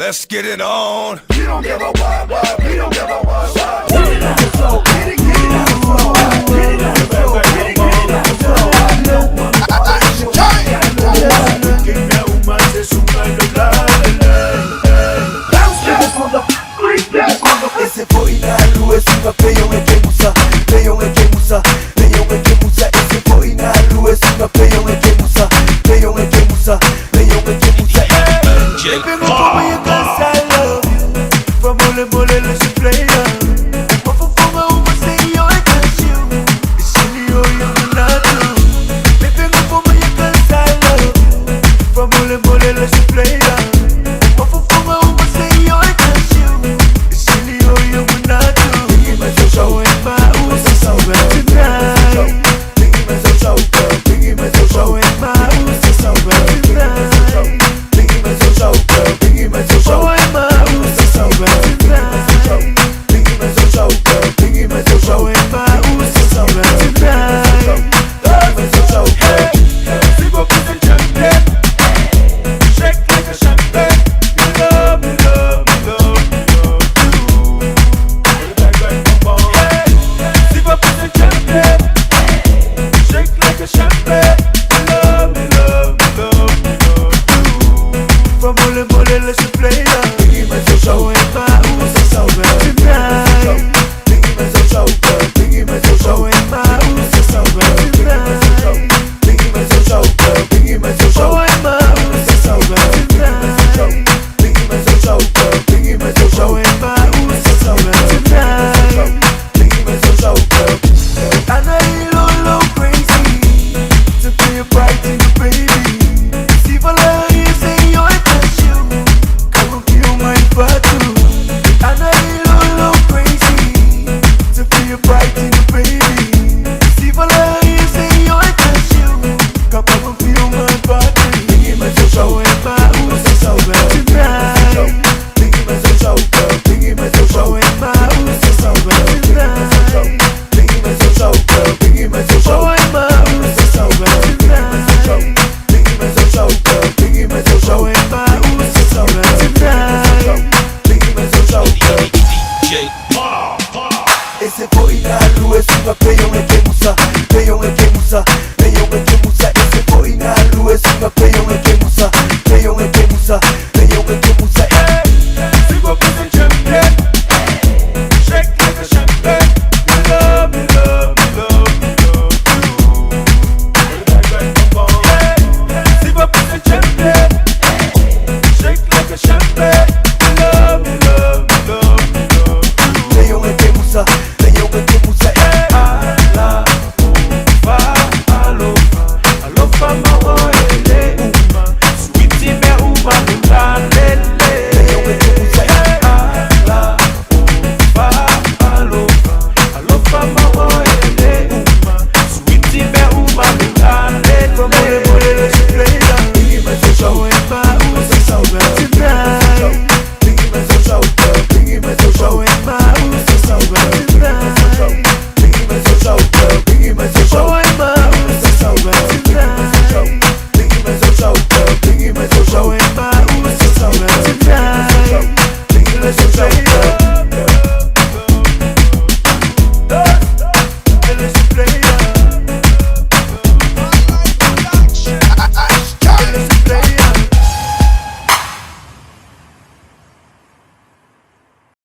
Let's get it on. We don't give a what, we don't give a what. Get it on the floor, get it on the floor. Get it on the floor, get it on the floor. Ese foi na lua, esse papel é que musa, papel é que musa, papel é que musa. Esse foi na lua, esse papel é que musa, papel é que musa, papel é que musa. Me pego como eu cansa, love you. From mole mole, let's play up. Uma fofoga, uma sei eu é cancio. Esse eu não nada. Me pego como eu cansa, love you. From mole mole, let's play up. Uma fofoga, uma sei eu é cancio. Esse eu não nada. Biggie mais eu show em my usa saudade tonight. Biggie mais eu show, girl. Biggie mais eu show em my usa saudade tonight. Biggie mais eu show, girl. Biggie mais eu show em my usa saudade tonight. Biggie mais eu show, girl. Biggie mais eu show em my usa saudade tonight. Biggie mais eu show, girl. Se vou fazer champagne, shake like a champagne. You love me, love me, love me, love you. Se vou fazer champagne, shake like a champagne. You love me, love me, love me, love you. From mole mole, let's play up. Biggie mais eu show em my